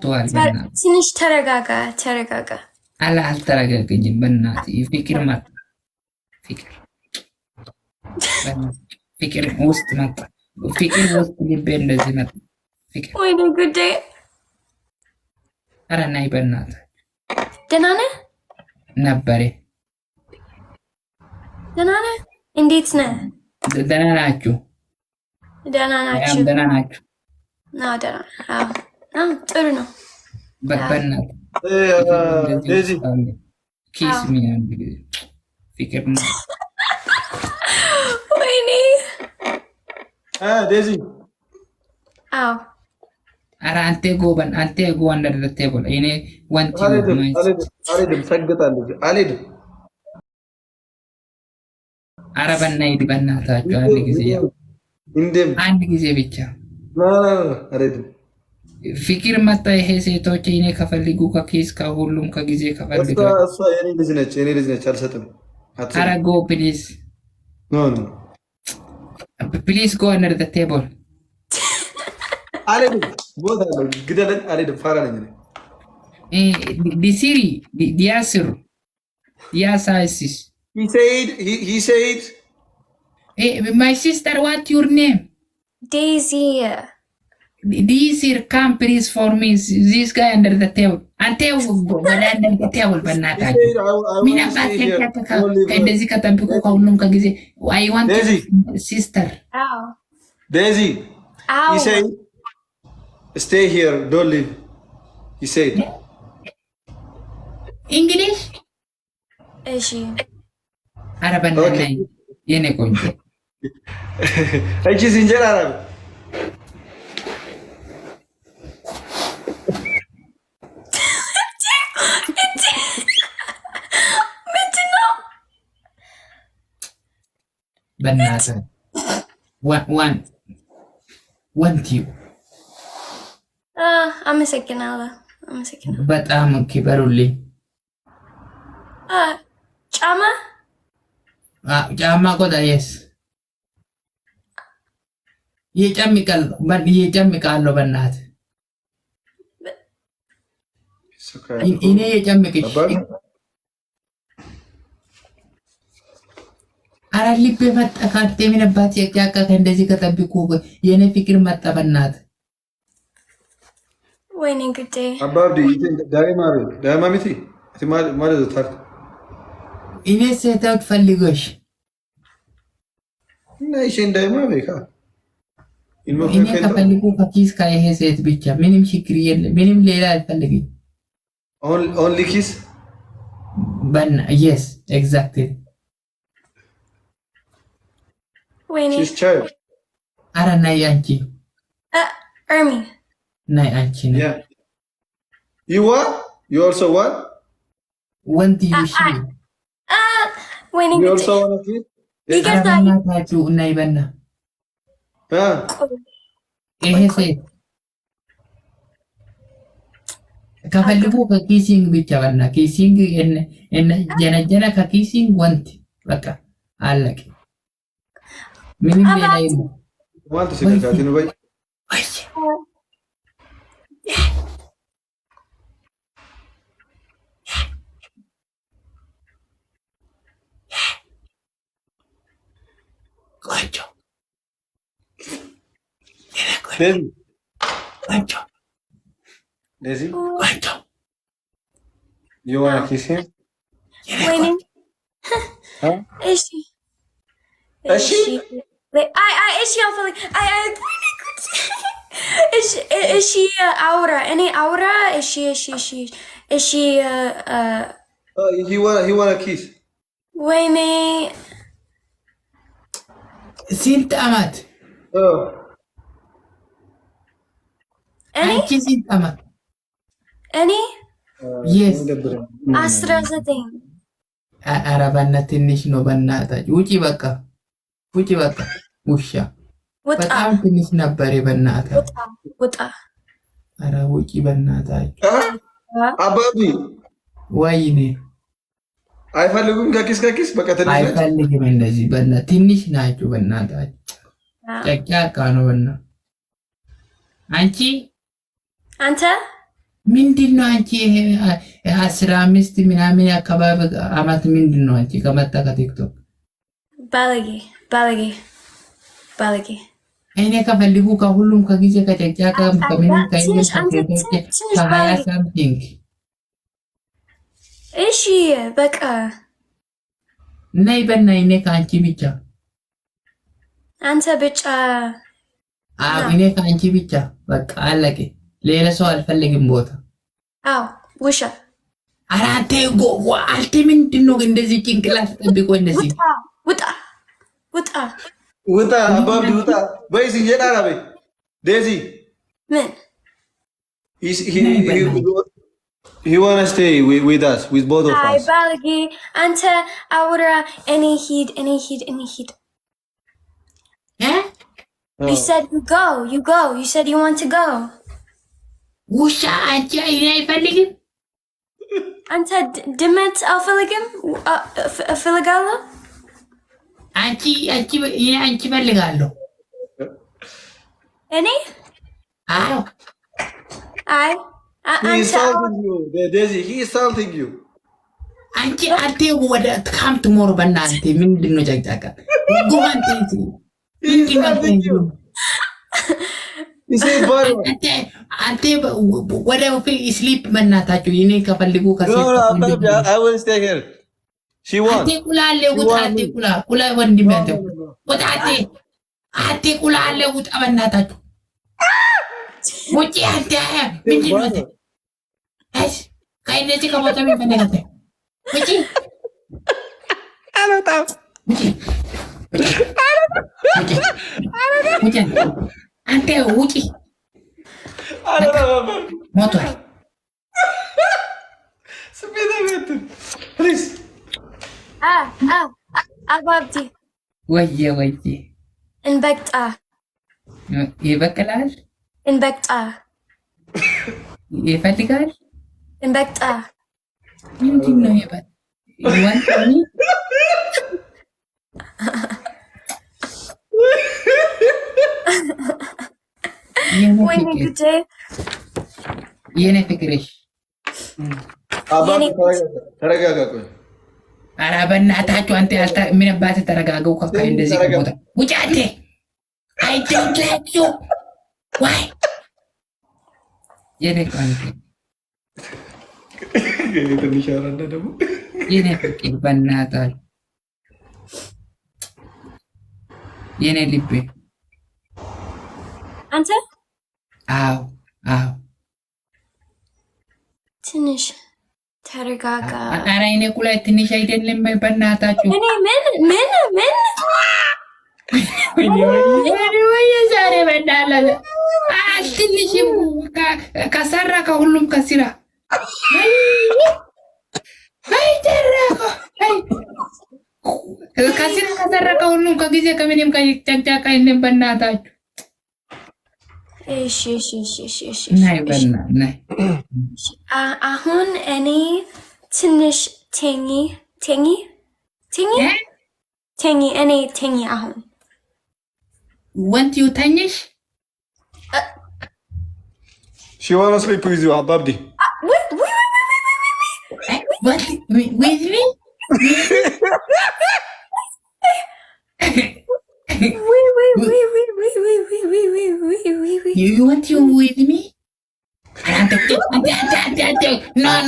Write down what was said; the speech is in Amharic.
ተዋል በእናትህ ትንሽ ተረጋጋ። አልተረጋገኝም በእናትህ ፍቅር መጣ ፍቅር ውስጥ መጣ ፍቅር ውስጥ ልቤ እንደዚህ መጣ ፍቅር ወይኔ ጉዴ ኧረ ነይ በእናትህ ደህና ነህ ነበረ ደህና ነህ እንዴት ነህ ደህና ናችሁ ደህና ናችሁ ጥሩ ነው በእናትህ ዴዚ ኪስ ሚ ፍቅር ነው ወይኔ ዴዚ አዎ ኧረ አንተ ጎበን አንተ ጎ አንደር ዘ ቴብል እኔ ዋንት አልሄድም ሰግጣለሁ አልሄድም ኧረ በእናታችሁ አንድ ጊዜ ብቻ አልሄድም ፍቅር መጣ ይሄ ሴቶች እኔ ከፈልጉ ከኪስ ከሁሉም ከጊዜ ከፈልጉ እሷ የኔ ልጅ ነች አልሰጥም ኧረ ጎ ፕሊዝ ፕሊዝ ጎ አንደር ዘ ቴብል አልሄድም ቦታ ነው ግደለኝ አልሄድም ፋራ ነኝ ዲሲሪ ዲያስር ዲያሳይሲስ he said my sister what your name Daisy Disir come please for me this guy under the table ante under the table በእናታችሁ ሚና ባከከከ እንደዚህ ከተንብቁ ከሁሉም ከጊዜ I want sister Daisy he said stay here don't leave he said English እሺ አረበና ላይ የኔ ቆንጆ እቺ እንጀራ አረብ በእናትህ want you አመሰግናለሁ በጣም ክበሩልኝ ጫማ ቆዳ የስ እየጨምቃለሁ በእናትህ እኔ እየጨምቅሽ ኧረ ልቤ መጣ ካንተ ምንባት የጫቃ እንደዚህ ከጠብቁ የኔ ፍቅር መጣ በእናትህ ወይኔ ጉዴ Abba Abdi ዳይማ ሚቲ ማለት ታርክ እኔ ሴታት ፈልጎሽ እና ይሽን ዳይማ በካ እኔ ከፈልጉ ከኪስ ከይሄ ሴት ብቻ ምንም ችግር የለም ምንም ሌላ አልፈልግም only kiss yes exactly ወይኔ she's child ኧረ ነይ አንቺ Ermi ነይ አንቺ ነይ yeah you what you also what want you she ወይኔ you also want to kiss ይገርታችሁ ነይ በና ይሄ ሴት ከፈልጉ ከኪሲንግ ብቻ በና ኪሲንግ እነ ጀነጀነ ከኪሲንግ ወንት በቃ አለቀ ምንም ሌላ የለም ማለት ሲከታቲ ነው በይ ቆንጆ Daisy ቆንጆ you want to kiss him ወይኔ እሺ እሺ እሺ አልፈልግ እሺ አውራ እኔ አውራ እሺ he want to kiss ወይኔ ስንት ዓመት አንቺ ስንት ዓመት እኔ yes 19 ኧረ በእናትህ ትንሽ ነው በእናታችሁ ውጪ በቃ ውሻ በጣም ትንሽ ነበር በእናትህ ውጣ ኧረ ውጪ በእናታችሁ Abba Abdi ወይኔ አይፈልጉም ከኪስ በቃ ትንሽ አይፈልግም እንደዚህ በእናትህ ትንሽ ናችሁ በእናታችሁ ጨቅጫቃ ነው በእናትህ አንቺ አንተ ምንድን ነው አንቺ? 15 ምናምን አካባቢ አመት ምንድን ነው አንቺ ከመጣ ከቲክቶክ? ባለጌ እኔ ከፈልጉ ከሁሉም ከጊዜ ከጨጫቃ ከምንም ከይዘሽ ከሀያ ሳምቲንግ እሺ በቃ ነይ በና እኔ ከአንቺ ብቻ አንተ ብቻ እኔ ከአንቺ ብቻ በቃ አለቀ። ሌላ ሰው አልፈልግም ቦታ። አዎ ውሻ አራንተ አልተ ምንድን ነው እንደዚህ ጭንቅላት ጠብቆ እንደዚህ ውጣ Abba Abdi ውጣ በይስ ይጀዳራ በይ ዴዚ ምን he wanna stay with us with both of us. ባለጌ አንተ አውራ እኔ ሂድ You said you go. You said you want to go. ውሻ አንቺ አይኔ አይፈልግም አንተ ድመት አልፈልግም እፈልጋለሁ አንቺ ፈልጋለሁ እኔ አዎ He's insulting you, Daisy. He is insulting you. አንቺ ወደ ካም ትሞር በእናንተ ምንድን ነው ጨቅጫቃ ጎማንቴ አንተ ወደ ስሊፕ መናታችሁ እኔ ከፈልጉ I will stay here. She wants. ቁላ ወንድም ያንተ ቁላ አለ ውጣ በእናታችሁ ውጪ አንተ ምንድን ነው ከእነዚህ ከቦታ የሚፈለጋት ውጪ አልወጣም አንተ ውጪ ሞቷል Please. Abba Abdi ወየ እንበቅጣ ይበቅላል እንበቅጣ ይፈልጋል እንበቅጣ ምንድን ነው ይወንታኒ የኔ ፍቅርሽ ተረጋጋ ቆይ ኧረ በእናታችሁ አንተ ምን አባትህ ተረጋገው ከካ እንደዚህ ከቦታ ውጭ አንተ I don't like you why የኔ ቋንቋ ትንሽ አራዳ ደግሞ የኔ ፍቅር በእናታችሁ የኔ ልቤ አንተ አዎ ትንሽ ተረጋጋ ኧረ እኔ ቁላይ ትንሽ አይደለም በእናታችሁ እኔ ምን ወይ ዛሬ በእናትህ ትንሽም ከሰራ ከሁሉም ከስራ ከስራ ከሰራ ከሁሉም ከጊዜ ከምንም ከጨቅጫቃ የለም በእናታችሁ እሺ ናይ በእናትህ ናይ አሁን እኔ ትንሽ ተኝ እኔ ተኝ አሁን want you ተኝሽ She wanna sleep with you, Abba Abdi. What? With me? You want you with me? No,